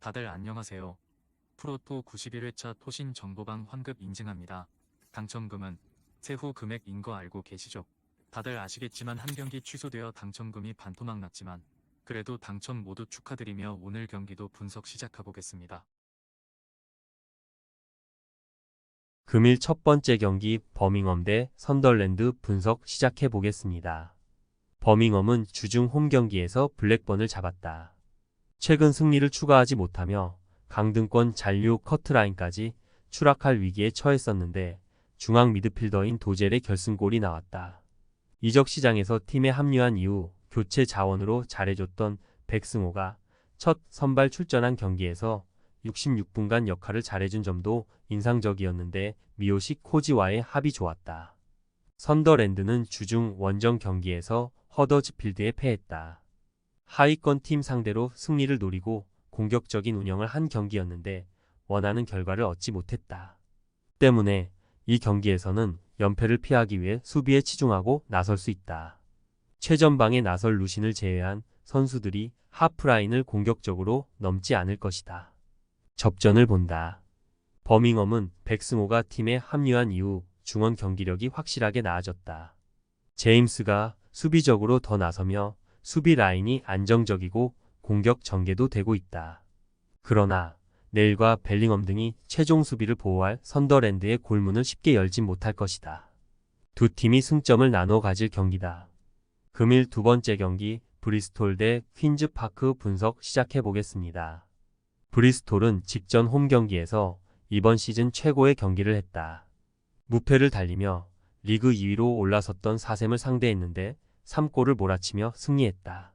다들 안녕하세요. 프로토 91회차 토신 정보방 환급 인증합니다. 당첨금은 세후 금액인 거 알고 계시죠? 다들 아시겠지만 한 경기 취소되어 당첨금이 반토막 났지만 그래도 당첨 모두 축하드리며 오늘 경기도 분석 시작해보겠습니다. 금일 첫 번째 경기 버밍엄 대 선덜랜드 분석 시작해 보겠습니다. 버밍엄은 주중 홈 경기에서 블랙번을 잡았다. 최근 승리를 추가하지 못하며 강등권 잔류 커트라인까지 추락할 위기에 처했었는데 중앙 미드필더인 도젤의 결승골이 나왔다. 이적 시장에서 팀에 합류한 이후 교체 자원으로 잘해줬던 백승호가 첫 선발 출전한 경기에서 66분간 역할을 잘해준 점도 인상적이었는데 미요시 코지와의 합이 좋았다. 선더랜드는 주중 원정 경기에서 허더즈필드에 패했다. 하위권 팀 상대로 승리를 노리고 공격적인 운영을 한 경기였는데 원하는 결과를 얻지 못했다. 때문에 이 경기에서는 연패를 피하기 위해 수비에 치중하고 나설 수 있다. 최전방에 나설 루신을 제외한 선수들이 하프라인을 공격적으로 넘지 않을 것이다. 접전을 본다. 버밍엄은 백승호가 팀에 합류한 이후 중원 경기력이 확실하게 나아졌다. 제임스가 수비적으로 더 나서며 수비 라인이 안정적이고 공격 전개도 되고 있다. 그러나 넬과 벨링엄 등이 최종 수비를 보호할 선더랜드의 골문을 쉽게 열지 못할 것이다. 두 팀이 승점을 나눠 가질 경기다. 금일 두 번째 경기 브리스톨 대 퀸즈파크 분석 시작해 보겠습니다. 브리스톨은 직전 홈 경기에서 이번 시즌 최고의 경기를 했다. 무패를 달리며 리그 2위로 올라섰던 사셈을 상대했는데 3골을 몰아치며 승리했다.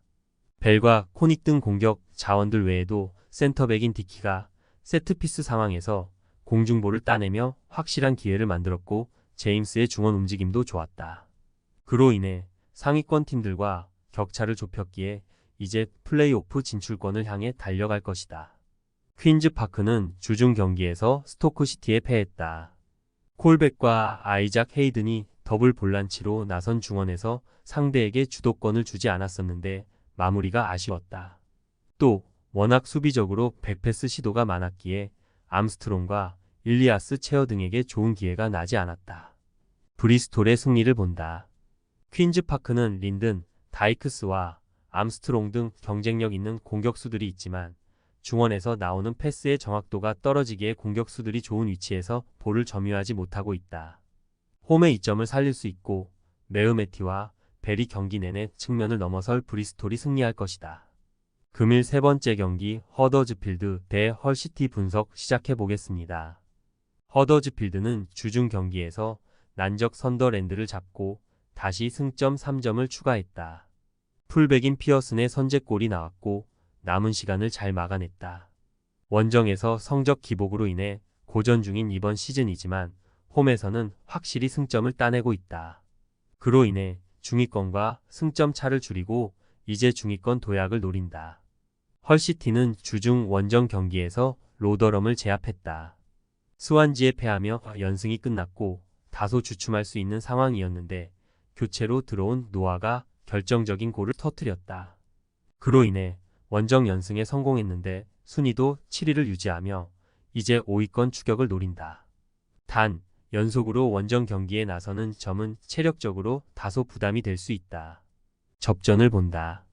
벨과 코닉 등 공격 자원들 외에도 센터백인 디키가 세트피스 상황에서 공중볼을 따내며 확실한 기회를 만들었고 제임스의 중원 움직임도 좋았다. 그로 인해 상위권 팀들과 격차를 좁혔기에 이제 플레이오프 진출권을 향해 달려갈 것이다. 퀸즈파크는 주중 경기에서 스토크시티에 패했다. 콜백과 아이작 헤이든이 더블 볼란치로 나선 중원에서 상대에게 주도권을 주지 않았었는데 마무리가 아쉬웠다. 또 워낙 수비적으로 백패스 시도가 많았기에 암스트롱과 일리아스 체어 등에게 좋은 기회가 나지 않았다. 브리스톨의 승리를 본다. 퀸즈파크는 린든, 다이크스와 암스트롱 등 경쟁력 있는 공격수들이 있지만 중원에서 나오는 패스의 정확도가 떨어지기에 공격수들이 좋은 위치에서 볼을 점유하지 못하고 있다. 홈의 이점을 살릴 수 있고 메으메티와 벨이 경기 내내 측면을 넘어설 브리스톨이 승리할 것이다. 금일 세 번째 경기 허더즈필드 대 헐시티 분석 시작해 보겠습니다. 허더즈필드는 주중 경기에서 난적 선더랜드를 잡고 다시 승점 3점을 추가했다. 풀백인 피어슨의 선제골이 나왔고 남은 시간을 잘 막아냈다. 원정에서 성적 기복으로 인해 고전 중인 이번 시즌이지만 홈에서는 확실히 승점을 따내고 있다. 그로 인해 중위권과 승점 차를 줄이고 이제 중위권 도약을 노린다. 헐시티는 주중 원정 경기에서 로더럼을 제압했다. 스완지에 패하며 연승이 끝났고 다소 주춤할 수 있는 상황이었는데 교체로 들어온 노아가 결정적인 골을 터뜨렸다. 그로 인해 원정 연승에 성공했는데 순위도 7위를 유지하며 이제 5위권 추격을 노린다. 단 연속으로 원정 경기에 나서는 점은 체력적으로 다소 부담이 될 수 있다. 접전을 본다.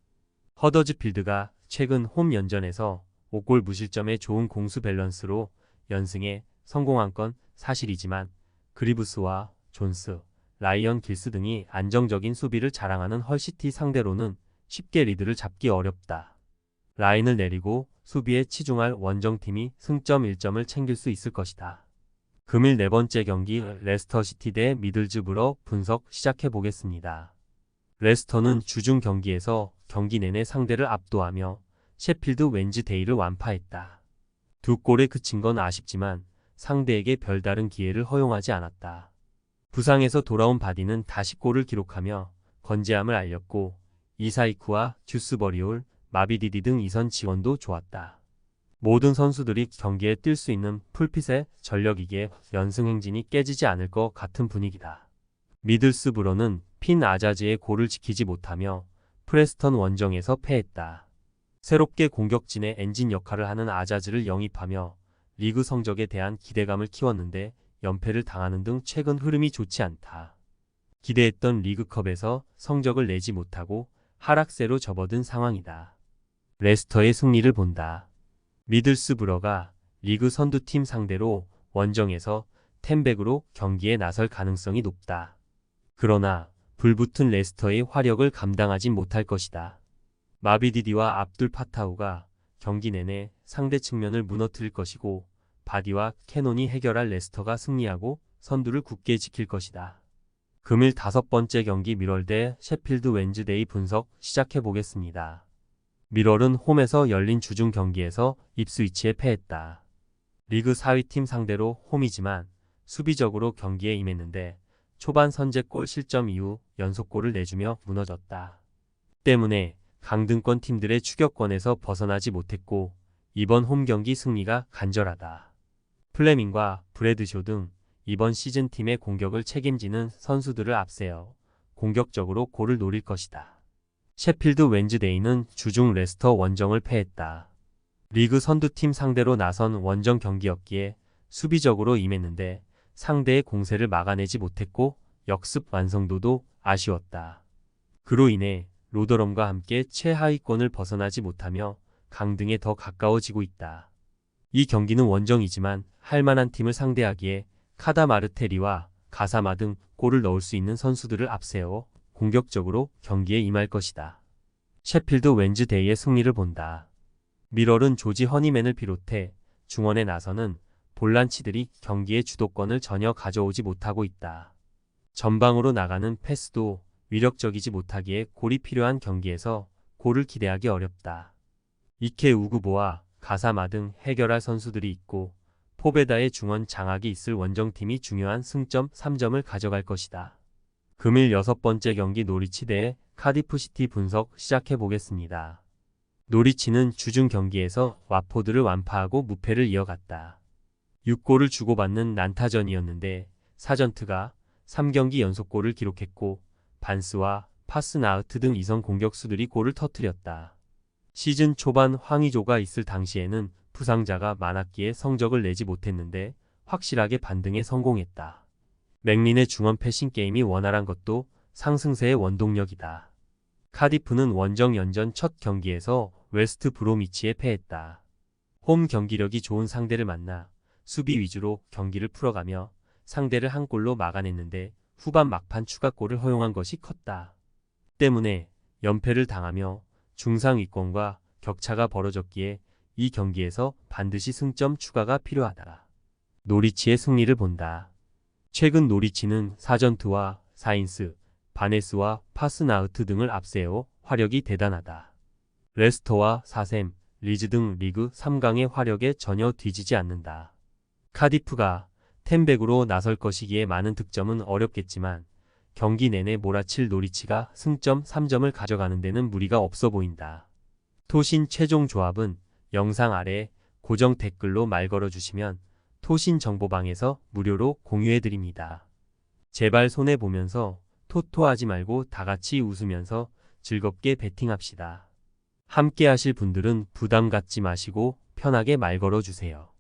허더즈필드가 최근 홈 연전에서 5골 무실점의 좋은 공수 밸런스로 연승에 성공한 건 사실이지만 그리브스와 존스, 라이언 길스 등이 안정적인 수비를 자랑하는 헐시티 상대로는 쉽게 리드를 잡기 어렵다. 라인을 내리고 수비에 치중할 원정팀이 승점 1점을 챙길 수 있을 것이다. 금일 네 번째 경기 레스터시티 대 미들즈브러 분석 시작해 보겠습니다. 레스터는 주중 경기에서 경기 내내 상대를 압도하며 셰필드 웬즈데이를 완파했다. 두 골에 그친 건 아쉽지만 상대에게 별다른 기회를 허용하지 않았다. 부상에서 돌아온 바디는 다시 골을 기록하며 건재함을 알렸고 이사이쿠와 듀스버리올, 마비디디 등 이선 지원도 좋았다. 모든 선수들이 경기에 뛸 수 있는 풀핏의 전력이기에 연승 행진이 깨지지 않을 것 같은 분위기다. 미들스브러는 핀 아자즈의 골을 지키지 못하며 프레스턴 원정에서 패했다. 새롭게 공격진의 엔진 역할을 하는 아자즈를 영입하며 리그 성적에 대한 기대감을 키웠는데 연패를 당하는 등 최근 흐름이 좋지 않다. 기대했던 리그컵에서 성적을 내지 못하고 하락세로 접어든 상황이다. 레스터의 승리를 본다. 미들스브러가 리그 선두팀 상대로 원정에서 텐백으로 경기에 나설 가능성이 높다. 그러나 불붙은 레스터의 화력을 감당하지 못할 것이다. 마비디디와 압둘 파타우가 경기 내내 상대 측면을 무너뜨릴 것이고 바디와 캐논이 해결할 레스터가 승리하고 선두를 굳게 지킬 것이다. 금일 5번째 경기 미럴 대 셰필드 웬즈데이 분석 시작해 보겠습니다. 미럴은 홈에서 열린 주중 경기에서 입스위치에 패했다. 리그 4위팀 상대로 홈이지만 수비적으로 경기에 임했는데 초반 선제골 실점 이후 연속골을 내주며 무너졌다. 때문에 강등권 팀들의 추격권에서 벗어나지 못했고 이번 홈 경기 승리가 간절하다. 플레밍과 브래드쇼 등 이번 시즌 팀의 공격을 책임지는 선수들을 앞세워 공격적으로 골을 노릴 것이다. 셰필드 웬즈데이는 주중 레스터 원정을 패했다. 리그 선두팀 상대로 나선 원정 경기였기에 수비적으로 임했는데 상대의 공세를 막아내지 못했고 역습 완성도도 아쉬웠다. 그로 인해 로더럼과 함께 최하위권을 벗어나지 못하며 강등에 더 가까워지고 있다. 이 경기는 원정이지만 할만한 팀을 상대하기에 카다마르테리와 가사마 등 골을 넣을 수 있는 선수들을 앞세워 공격적으로 경기에 임할 것이다. 셰필드 웬즈데이의 승리를 본다. 미럴은 조지 허니맨을 비롯해 중원에 나서는 볼란치들이 경기의 주도권을 전혀 가져오지 못하고 있다. 전방으로 나가는 패스도 위력적이지 못하기에 골이 필요한 경기에서 골을 기대하기 어렵다. 이케 우구보와 가사마 등 해결할 선수들이 있고 포베다의 중원 장악이 있을 원정팀이 중요한 승점 3점을 가져갈 것이다. 금일 6번째 경기 노리치 대 카디프시티 분석 시작해 보겠습니다. 노리치는 주중 경기에서 와포드를 완파하고 무패를 이어갔다. 6골을 주고받는 난타전이었는데 사전트가 3경기 연속골을 기록했고 반스와 파스나우트 등 이선 공격수들이 골을 터뜨렸다. 시즌 초반 황의조가 있을 당시에는 부상자가 많았기에 성적을 내지 못했는데 확실하게 반등에 성공했다. 맥린의 중원 패싱 게임이 원활한 것도 상승세의 원동력이다. 카디프는 원정 연전 첫 경기에서 웨스트 브로미치에 패했다. 홈 경기력이 좋은 상대를 만나 수비 위주로 경기를 풀어가며 상대를 한 골로 막아냈는데 후반 막판 추가골을 허용한 것이 컸다. 때문에 연패를 당하며 중상위권과 격차가 벌어졌기에 이 경기에서 반드시 승점 추가가 필요하다. 노리치의 승리를 본다. 최근 노리치는 사전트와 사인스, 바네스와 파스나우트 등을 앞세워 화력이 대단하다. 레스터와 사셈, 리즈 등 리그 3강의 화력에 전혀 뒤지지 않는다. 카디프가 텐백으로 나설 것이기에 많은 득점은 어렵겠지만 경기 내내 몰아칠 노리치가 승점 3점을 가져가는 데는 무리가 없어 보인다. 토신 최종 조합은 영상 아래 고정 댓글로 말 걸어주시면 토신 정보방에서 무료로 공유해드립니다. 제발 손해보면서 토토하지 말고 다같이 웃으면서 즐겁게 베팅합시다. 함께 하실 분들은 부담 갖지 마시고 편하게 말 걸어주세요.